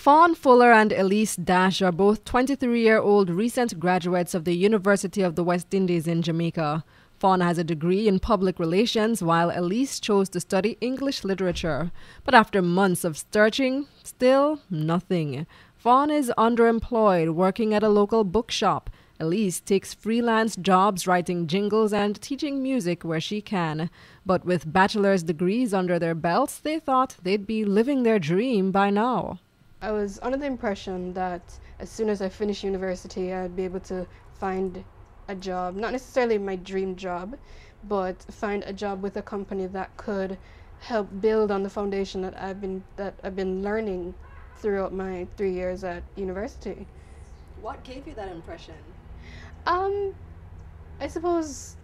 Fawn Fuller and Elise Dash are both 23-year-old recent graduates of the University of the West Indies in Jamaica. Fawn has a degree in public relations while Elise chose to study English literature. But after months of searching, still nothing. Fawn is underemployed, working at a local bookshop. Elise takes freelance jobs writing jingles and teaching music where she can. But with bachelor's degrees under their belts, they thought they'd be living their dream by now. I was under the impression that as soon as I finished university, I'd be able to find a job, not necessarily my dream job, but find a job with a company that could help build on the foundation that I've been learning throughout my 3 years at university. What gave you that impression? I suppose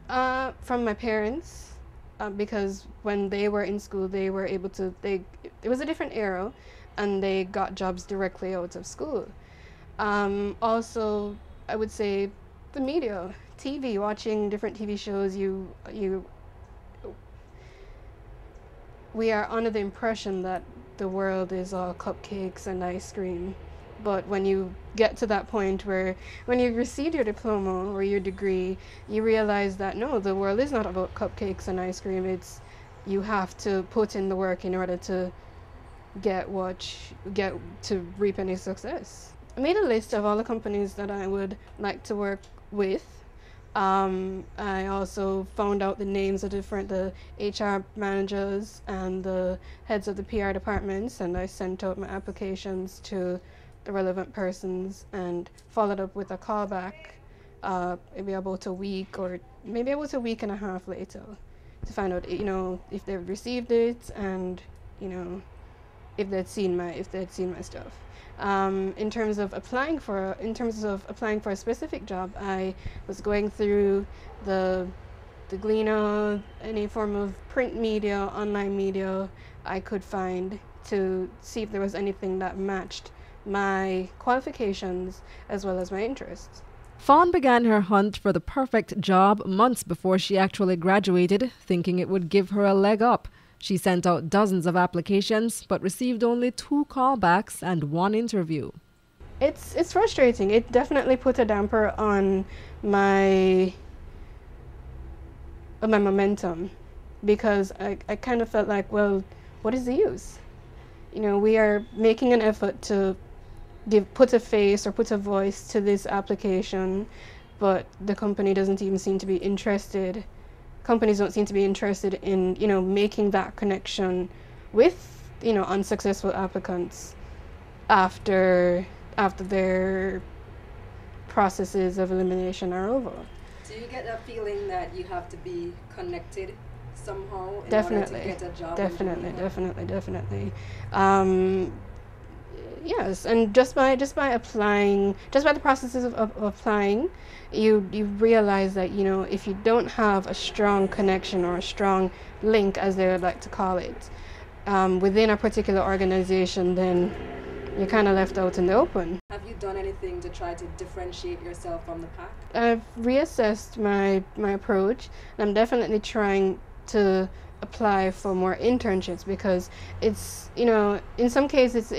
from my parents, because when they were in school, they were able to, it was a different era, and they got jobs directly out of school. Also, I would say the media, TV, watching different TV shows, we are under the impression that the world is all cupcakes and ice cream. But when you get to that point where, when you receive your diploma or your degree, you realize that no, the world is not about cupcakes and ice cream. It's, you have to put in the work in order to get to reap any success. I made a list of all the companies that I would like to work with. I also found out the names of the HR managers and the heads of the PR departments, and I sent out my applications to the relevant persons and followed up with a callback maybe about a week or maybe about a week and a half later to find out, if they've received it and, if they'd seen my stuff. In terms of applying for a specific job, I was going through the Gleaner, any form of print media, online media I could find to see if there was anything that matched my qualifications as well as my interests. Fawn began her hunt for the perfect job months before she actually graduated, thinking it would give her a leg up. She sent out dozens of applications, but received only 2 callbacks and 1 interview. It's frustrating. It definitely put a damper on my momentum, because I kind of felt like, well, what is the use? We are making an effort to put a face or put a voice to this application, but the company doesn't even seem to be interested. Companies don't seem to be interested in, making that connection with, unsuccessful applicants after their processes of elimination are over. Do you get that feeling that you have to be connected somehow in Definitely. order to get a job? Definitely. Yes, and just by applying, just by the processes of applying, you realize that, if you don't have a strong connection or a strong link, as they would like to call it, within a particular organization, then you're kind of left out in the open. Have you done anything to try to differentiate yourself from the pack? I've reassessed my approach, and I'm definitely trying to apply for more internships, because it's, in some cases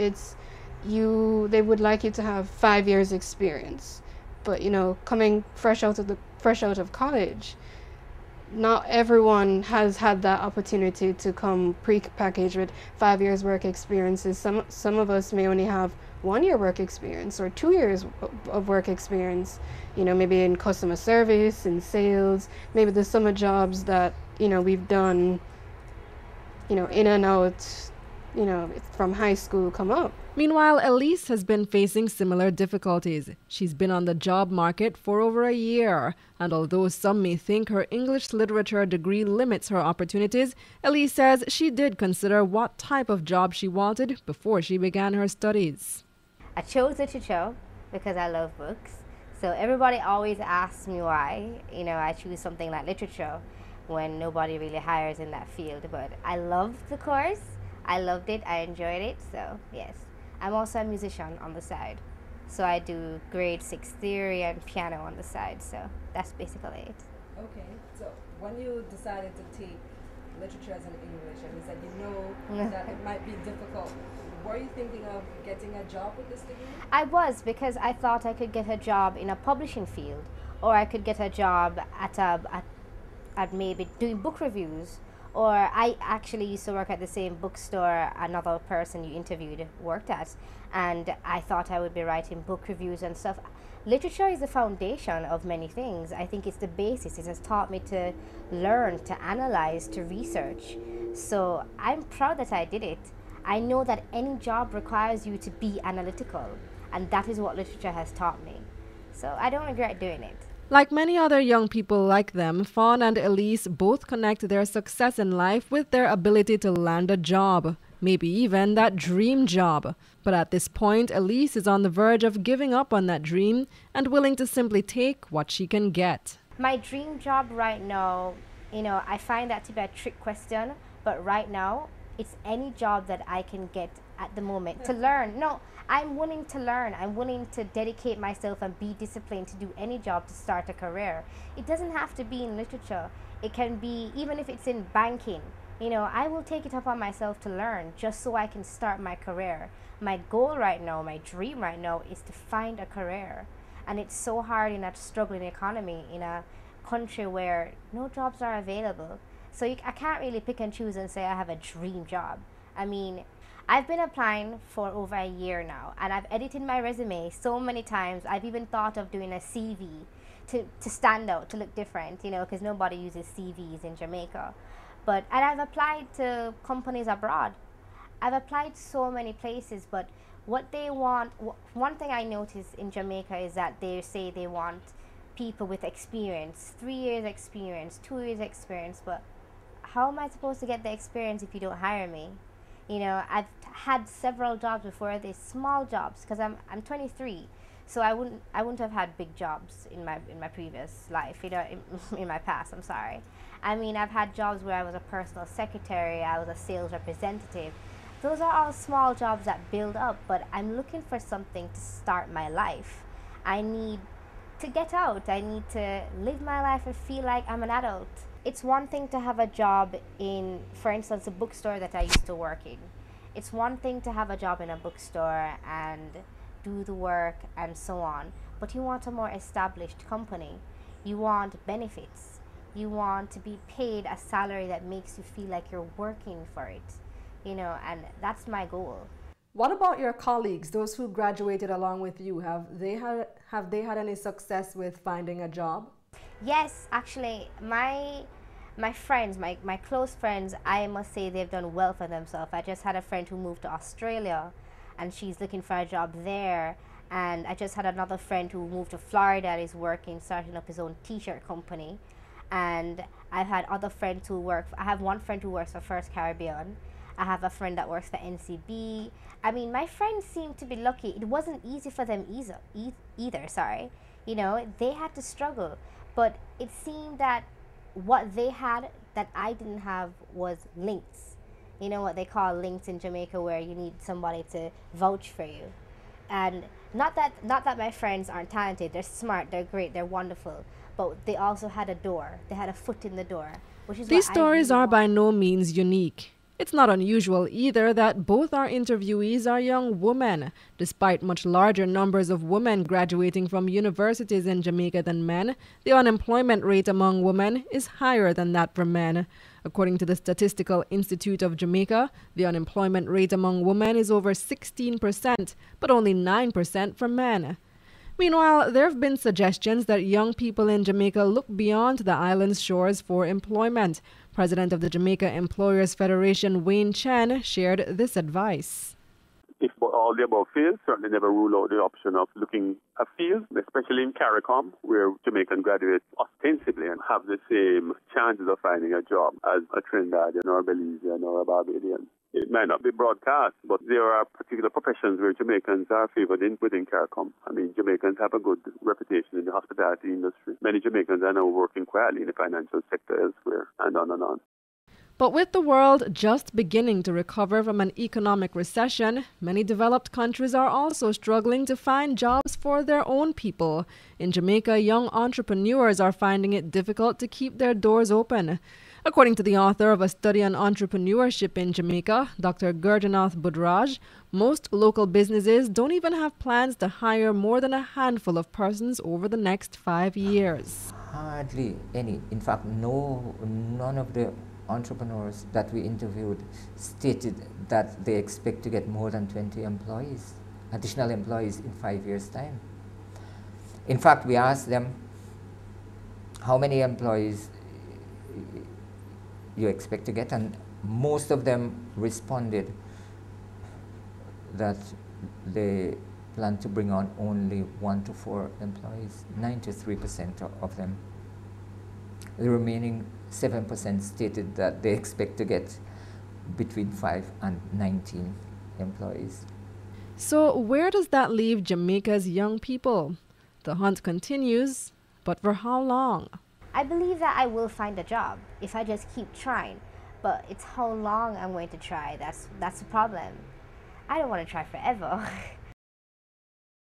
they would like you to have 5 years experience, but coming fresh out of college, not everyone has had that opportunity to come pre-packaged with 5 years work experiences. Some of us may only have 1 year work experience or 2 years of work experience, maybe in customer service, in sales, maybe the summer jobs that we've done, in and out, from high school come up. Meanwhile, Elise has been facing similar difficulties. She's been on the job market for over a year, and although some may think her English literature degree limits her opportunities, Elise says she did consider what type of job she wanted before she began her studies. I chose literature because I love books. So everybody always asks me why, I choose something like literature when nobody really hires in that field. But I loved the course. I loved it. I enjoyed it. So yes. I'm also a musician on the side. So I do grade 6 theory and piano on the side. So that's basically it. Okay. So when you decided to take literature as an English, and you said you know that it might be difficult. Were you thinking of getting a job with this degree? I was, because I thought I could get a job in a publishing field, or I could get a job at maybe doing book reviews, or I actually used to work at the same bookstore another person you interviewed worked at, and I thought I would be writing book reviews and stuff. Literature is the foundation of many things. I think it's the basis. It has taught me to learn, to analyze, to research. So I'm proud that I did it. I know that any job requires you to be analytical, and that is what literature has taught me. So I don't regret doing it. Like many other young people like them, Fawn and Elise both connect their success in life with their ability to land a job, maybe even that dream job. But at this point, Elise is on the verge of giving up on that dream and willing to simply take what she can get. My dream job right now, I find that to be a trick question, but right now, it's any job that I can get at the moment to learn. No, I'm willing to learn. I'm willing to dedicate myself and be disciplined to do any job to start a career. It doesn't have to be in literature. It can be, even if it's in banking. I will take it upon myself to learn just so I can start my career. My goal right now, my dream right now is to find a career. And it's so hard in a struggling economy in a country where no jobs are available. So I can't really pick and choose and say I have a dream job. I mean, I've been applying for over a year now, and I've edited my resume so many times. I've even thought of doing a CV to stand out, to look different, because nobody uses CVs in Jamaica. And I've applied to companies abroad. I've applied so many places, but what they want, one thing I notice in Jamaica is that they say they want people with experience, 3 years experience, 2 years experience, but how am I supposed to get the experience if you don't hire me? I've had several jobs before this, small jobs, because I'm 23, so I wouldn't have had big jobs in my previous life, in my past. I'm sorry. I mean, I've had jobs where I was a personal secretary, I was a sales representative. Those are all small jobs that build up, but I'm looking for something to start my life. I need to get out. I need to live my life and feel like I'm an adult. It's one thing to have a job in, for instance, a bookstore that I used to work in. It's one thing to have a job in a bookstore and do the work and so on. But you want a more established company. You want benefits. You want to be paid a salary that makes you feel like you're working for it. And that's my goal. What about your colleagues, those who graduated along with you? Have they had any success with finding a job? Yes, actually, my friends, my close friends, I must say they've done well for themselves. I just had a friend who moved to Australia, and she's looking for a job there. And I just had another friend who moved to Florida and is starting up his own t-shirt company. And I've had other friends who I have one friend who works for CEEN Caribbean. I have a friend that works for NCB. I mean, my friends seem to be lucky. It wasn't easy for them either, sorry. They had to struggle. But it seemed that what they had that I didn't have was links. What they call links in Jamaica, where you need somebody to vouch for you. And not that my friends aren't talented. They're smart, they're great, they're wonderful. But they also had a door. They had a foot in the door. These stories are by no means unique. It's not unusual either that both our interviewees are young women. Despite much larger numbers of women graduating from universities in Jamaica than men, the unemployment rate among women is higher than that for men. According to the Statistical Institute of Jamaica, the unemployment rate among women is over 16%, but only 9% for men. Meanwhile, there have been suggestions that young people in Jamaica look beyond the island's shores for employment. President of the Jamaica Employers Federation, Wayne Chen, shared this advice. If all the above fails, certainly never rule out the option of looking afield, especially in CARICOM, where Jamaican graduates ostensibly and have the same chances of finding a job as a Trinidadian or a Belizean or a Barbadian. It might not be broadcast, but there are particular professions where Jamaicans are favored within CARICOM. I mean, Jamaicans have a good reputation in the hospitality industry. Many Jamaicans are now working quietly in the financial sector elsewhere, and on and on. But with the world just beginning to recover from an economic recession, many developed countries are also struggling to find jobs for their own people. In Jamaica, young entrepreneurs are finding it difficult to keep their doors open. According to the author of a study on entrepreneurship in Jamaica, Dr. Gurdanath Budraj, most local businesses don't even have plans to hire more than a handful of persons over the next 5 years. Hardly any. In fact, none of the entrepreneurs that we interviewed stated that they expect to get more than 20 employees, additional employees in 5 years' time. In fact, we asked them how many employees you expect to get, and most of them responded that they plan to bring on only 1 to 4 employees, 93% of them. The remaining 7% stated that they expect to get between 5 and 19 employees. So where does that leave Jamaica's young people? The hunt continues, but for how long? I believe that I will find a job if I just keep trying, but it's how long I'm going to try. That's the problem. I don't want to try forever.